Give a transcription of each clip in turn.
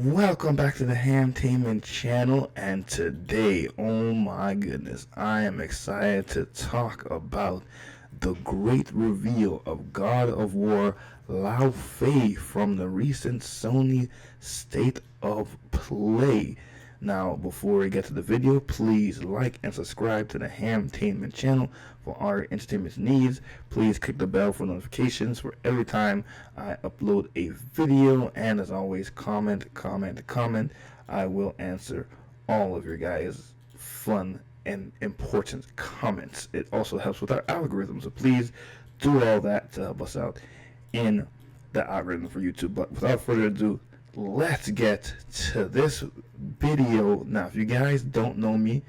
Welcome back to the Hamtainment channel, and today, oh my goodness, I am excited to talk about the great reveal of God of War Laufey from the recent Sony State of Play. Now, before we get to the video, please like and subscribe to the Hamtainment channel for our entertainment needs. Please click the bell for notifications for every time I upload a video. And as always, comment. I will answer all of your guys' fun and important comments. It also helps with our algorithm, so please do all that to help us out in the algorithm for YouTube. But without further ado, let's get to this video. Now, if you guys don't know me,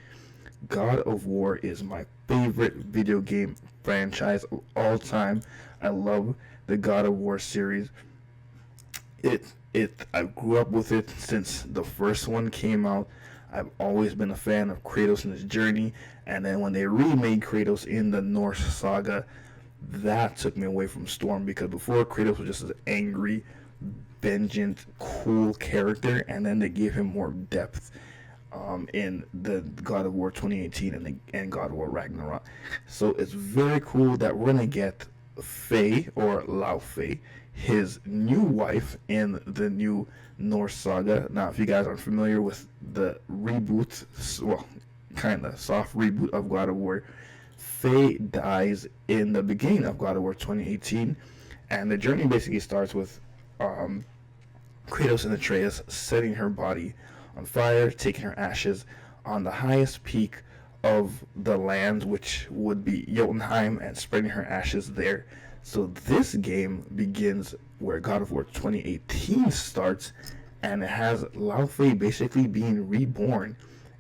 God of War is my favorite video game franchise of all time. I love the God of War series. I grew up with it since the first one came out. I've always been a fan of Kratos and his journey, and then when they remade Kratos in the Norse saga, that took me away from Storm, because before Kratos was just an angry, vengeant, cool character, and then they gave him more depth in the God of War 2018 and God of War Ragnarök. So it's very cool that we're gonna get Faye, or Laufey, his new wife in the new Norse saga. Now, if you guys aren't familiar with the reboot, well, kind of soft reboot of God of War, Faye dies in the beginning of God of War 2018, and the journey basically starts with Kratos and Atreus setting her body on fire, taking her ashes on the highest peak of the land, which would be Jotunheim, and spreading her ashes there. So this game begins where God of War 2018 starts, and it has Laufey basically being reborn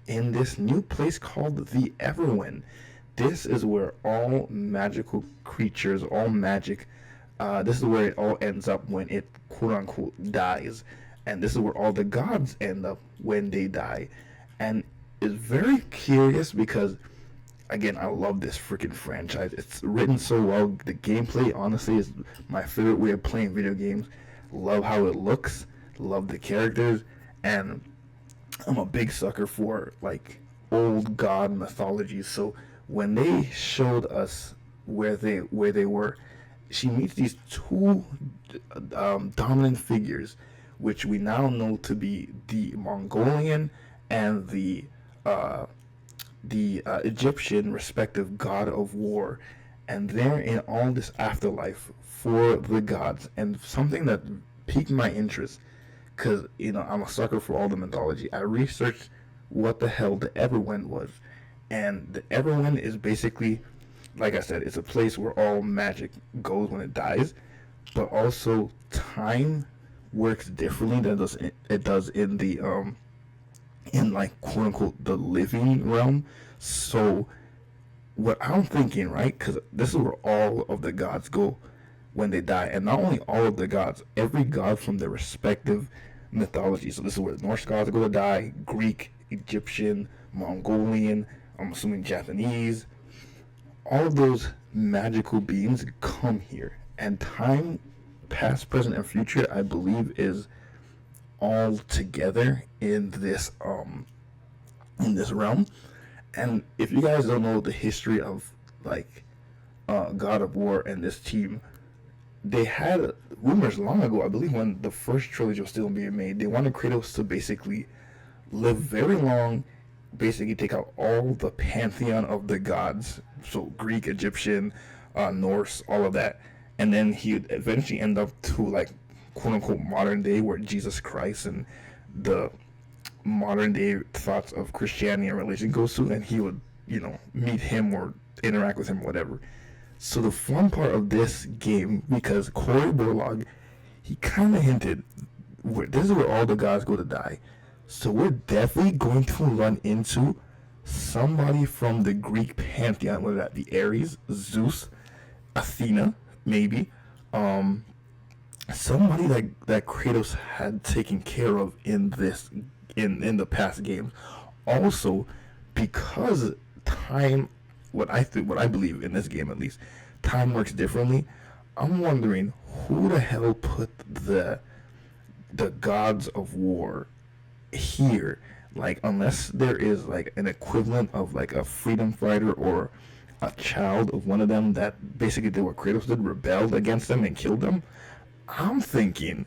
in this new place called the Everwind. This is where all magical creatures, all magic, this is where it all ends up when it quote-unquote dies, and this is where all the gods end up when they die. And it's very curious because, again, I love this freaking franchise. It's written so well. The gameplay, honestly, is my favorite way of playing video games. Love how it looks, love the characters, and I'm a big sucker for like old god mythology. So when they showed us where they were, she meets these two dominant figures, which we now know to be the Mongolian and the Egyptian respective God of War, and they're in all this afterlife for the gods. And something that piqued my interest, because I'm a sucker for all the mythology, I researched what the hell the Everwind was, and the Everwind is basically, like I said, it's a place where all magic goes when it dies, but also time works differently than it does in the in like quote unquote the living realm. So what I'm thinking, right, because this is where all of the gods go when they die, and not only all of the gods, every god from their respective mythology. So this is where the Norse gods go to die: Greek, Egyptian, Mongolian, I'm assuming Japanese. All of those magical beings come here, and time, past, present, and future, I believe, is all together in this realm. And if you guys don't know the history of like God of War and this team, they had rumors long ago, I believe when the first trilogy was still being made, they wanted Kratos to basically live very long, basically take out all the pantheon of the gods, so Greek, Egyptian, Norse, all of that, and then he would eventually end up to like quote unquote modern day, where Jesus Christ and the modern day thoughts of Christianity and religion goes to, and he would meet him or interact with him, whatever. So the fun part of this game, because Corey Borlaug, he kind of hinted this is where all the gods go to die. So we're definitely going to run into somebody from the Greek pantheon, whether that be Ares, Zeus, Athena, maybe, somebody that Kratos had taken care of in the past games. Also, because time, what I believe in this game at least, time works differently. I'm wondering who the hell put the the gods of war here. Like, unless there is like an equivalent of like a freedom fighter or a child of one of them that basically did what Kratos did, rebelled against them and killed them, I'm thinking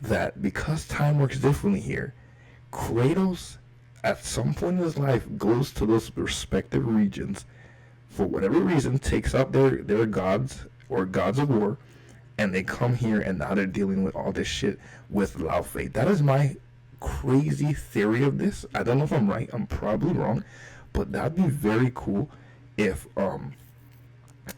that because time works differently here, Kratos at some point in his life goes to those respective regions for whatever reason, takes out their gods or gods of war, and they come here, and now they're dealing with all this shit with Laufey. That is my crazy theory of this. I don't know if I'm right. I'm probably wrong, but that'd be very cool if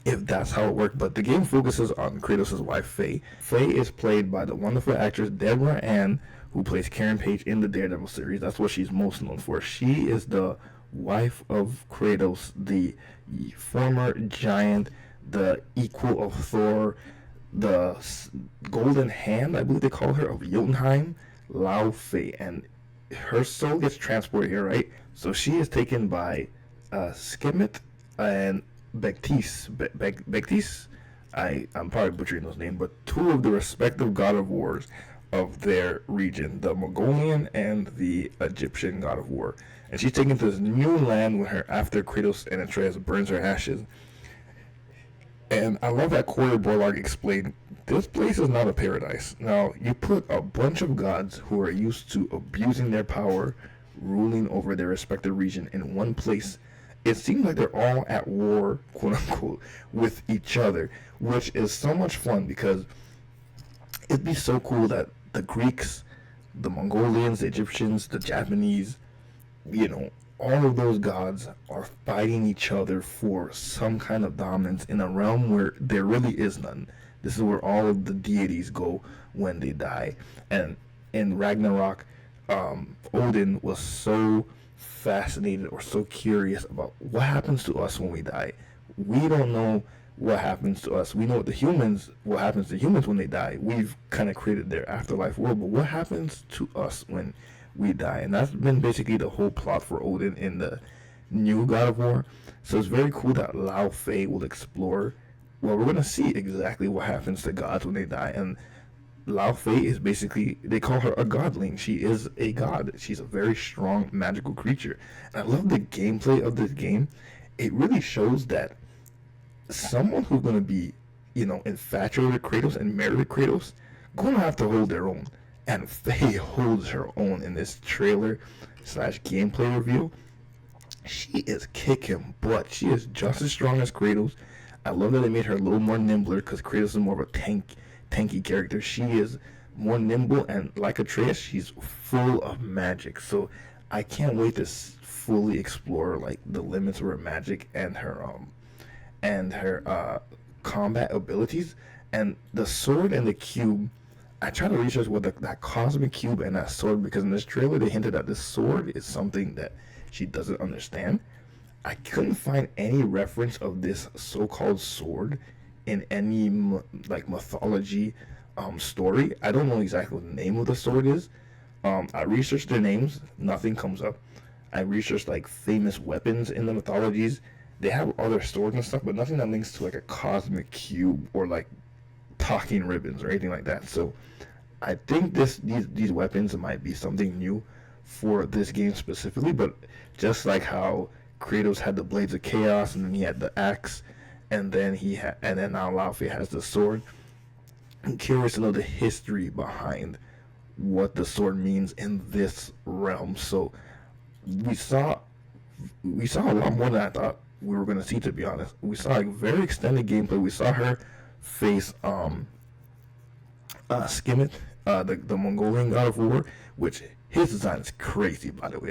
that's how it worked. But the game focuses on Kratos' wife, Faye. Faye is played by the wonderful actress Deborah Ann, who plays Karen Page in the Daredevil series. That's what she's most known for. She is the wife of Kratos, the former giant, the equal of Thor, the golden hand, I believe they call her, of Jotunheim, Laufey. And her soul gets transported here, right? So she is taken by Skimit and Bektis. I'm probably butchering those names, but two of the respective god of wars of their region, the Mongolian and the Egyptian god of war. And she's taken to this new land with her after Kratos and Atreus burns her ashes. And I love that Corey Borlaug explained, this place is not a paradise. Now, you put a bunch of gods who are used to abusing their power, ruling over their respective region in one place. It seems like they're all at war, quote unquote, with each other, which is so much fun because it'd be so cool that the Greeks, the Mongolians, the Egyptians, the Japanese, all of those gods are fighting each other for some kind of dominance in a realm where there really is none. This is where all of the deities go when they die. And in Ragnarok, Odin was so fascinated or so curious about what happens to us when we die. We don't know what happens to us. We know what happens to humans when they die. We've kind of created their afterlife world, but what happens to us when we die? And that's been basically the whole plot for Odin in the new God of War. So it's very cool that Laufey will explore. Well, we're going to see exactly what happens to gods when they die. And Laufey is basically, they call her a godling. She is a god. She's a very strong magical creature. And I love the gameplay of this game. It really shows that someone who's going to be, infatuated with Kratos and married with Kratos, going to have to hold their own. And Faye holds her own in this trailer / gameplay reveal. She is kicking butt. She is just as strong as Kratos. I love that they made her a little more nimbler because Kratos is more of a tanky character. She is more nimble, and like Atreus, she's full of magic. So I can't wait to fully explore like the limits of her magic and her combat abilities. And the sword and the cube, I try to research what that cosmic cube and that sword, because in this trailer they hinted that this sword is something that she doesn't understand. I couldn't find any reference of this so-called sword in any mythology story. I don't know exactly what the name of the sword is. I researched their names, nothing comes up. I researched like famous weapons in the mythologies. They have other swords and stuff, but nothing that links to like a cosmic cube or like talking ribbons or anything like that. So I think these weapons might be something new for this game specifically. But just like how Kratos had the blades of chaos, and then he had the axe, and then now Laufey has the sword. I'm curious to know the history behind what the sword means in this realm. So we saw a lot more than I thought we were going to see, to be honest. We saw like very extended gameplay. We saw her face Skimit, the Mongolian god of war, which his design is crazy, by the way.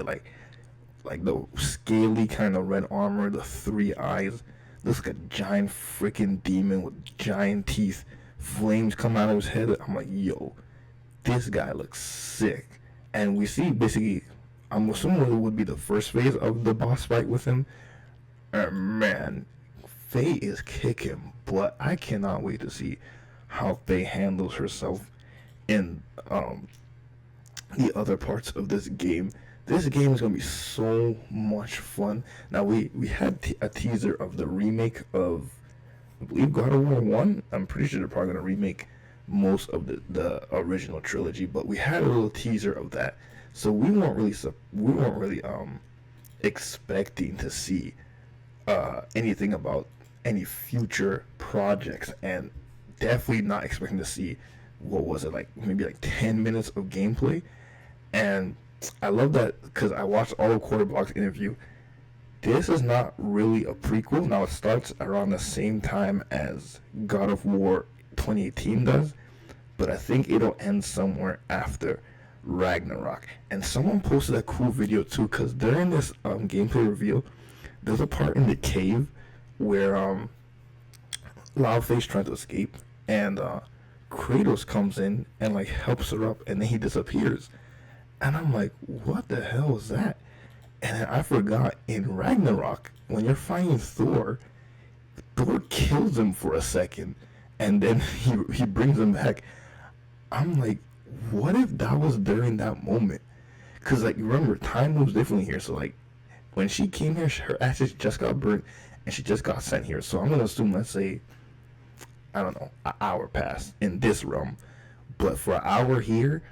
Like the scaly kind of red armor, the 3 eyes, looks like a giant freaking demon with giant teeth, flames come out of his head. I'm like, yo, this guy looks sick. And we see basically, I'm assuming it would be the first phase of the boss fight with him. Man, Faye is kicking butt. I cannot wait to see how Faye handles herself in the other parts of this game. This game is going to be so much fun. Now, we had a teaser of the remake of, I believe, God of War 1. I'm pretty sure they're probably going to remake most of the original trilogy, but we had a little teaser of that, so we weren't really expecting to see anything about any future projects, and definitely not expecting to see, what was it, like maybe like 10 minutes of gameplay. And I love that because I watched all of Quarter Block's interview. This is not really a prequel. Now, it starts around the same time as God of War 2018 does, but I think it'll end somewhere after Ragnarok. And someone posted a cool video too, because during this gameplay reveal, there's a part in the cave where Laufey's trying to escape, and Kratos comes in and like helps her up, and then he disappears. And I'm like, what the hell is that? And I forgot, in Ragnarok, when you're fighting Thor, Thor kills him for a second, and then he brings him back. I'm like, what if that was during that moment? Because, like, remember, time moves differently here. So, like, when she came here, her ashes just got burnt, and she just got sent here. So I'm going to assume, let's say, I don't know, an hour passed in this realm. But for an hour here,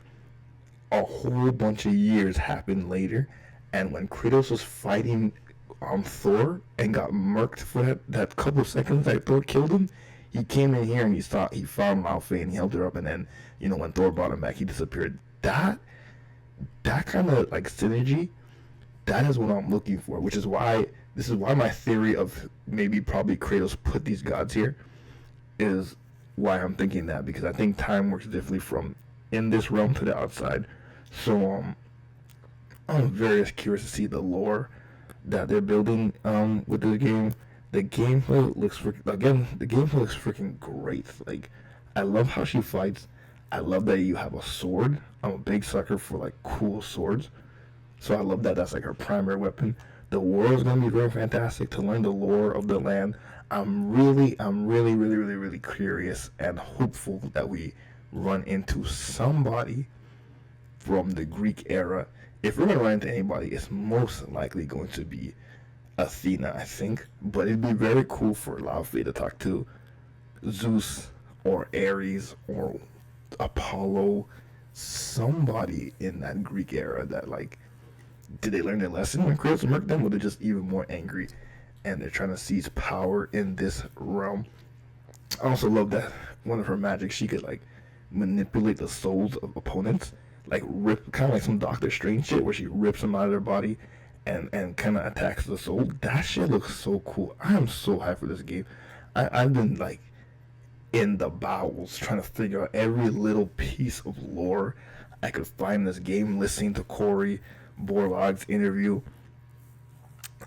a whole bunch of years happened later. And when Kratos was fighting Thor and got murked for that couple of seconds that Thor killed him, he came in here and he found Laufey and he helped her up. And then, when Thor brought him back, he disappeared. That kind of like synergy, that is what I'm looking for. Which is why my theory of probably Kratos put these gods here is why I'm thinking that, because I think time works differently from in this realm to the outside. So I'm very curious to see the lore that they're building with this game. The gameplay looks freaking great. Like, I love how she fights. I love that you have a sword. I'm a big sucker for like cool swords, so I love that that's like her primary weapon. The world's gonna be real fantastic to learn the lore of the land. I'm really, really curious and hopeful that we run into somebody from the Greek era. If we're gonna run into anybody, it's most likely going to be Athena, I think. But it'd be very cool for Laufey to talk to Zeus or Ares or Apollo, somebody in that Greek era that, like, did they learn their lesson when Kratos murked them, or they're just even more angry and they're trying to seize power in this realm. I also love that one of her magic, she could like manipulate the souls of opponents, like rip, kind of like some Doctor Strange shit where she rips them out of their body and kind of attacks the soul. That shit looks so cool. I am so hyped for this game. I've been like in the bowels trying to figure out every little piece of lore I could find in this game, listening to Corey Borlaug's interview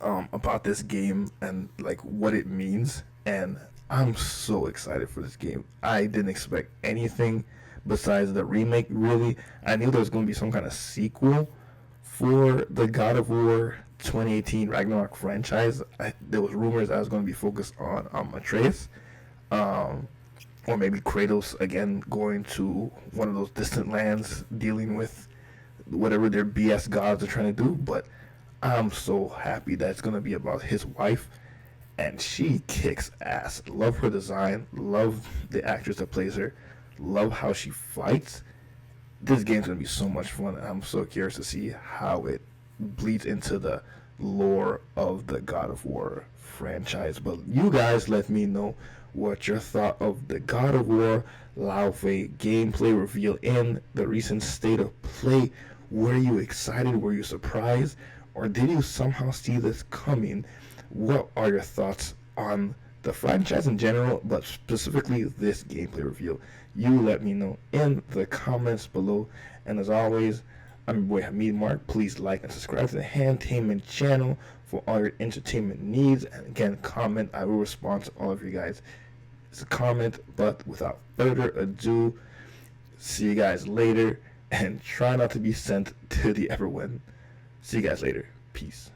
about this game and like what it means, and I'm so excited for this game. I didn't expect anything besides the remake, really. I knew there was going to be some kind of sequel for the God of War 2018 Ragnarok franchise. There was rumors that I was going to be focused on Atreus, or maybe Kratos again going to one of those distant lands dealing with whatever their BS gods are trying to do. But I'm so happy that it's going to be about his wife, and she kicks ass. Love her design, love the actress that plays her, love how she fights. This game's going to be so much fun, and I'm so curious to see how it bleeds into the lore of the God of War franchise. But you guys let me know what your thought of the God of War Laufey gameplay reveal in the recent state of play. Were you excited? Were you surprised? Or did you somehow see this coming? What are your thoughts on the franchise in general, but specifically this gameplay reveal? You let me know in the comments below. And as always, I'm your boy Hamid Mark. Please like and subscribe to the Handtainment channel for all your entertainment needs. And again, comment. I will respond to all of you guys. It's a comment, but without further ado, see you guys later. And try not to be sent to the Everwind. See you guys later. Peace.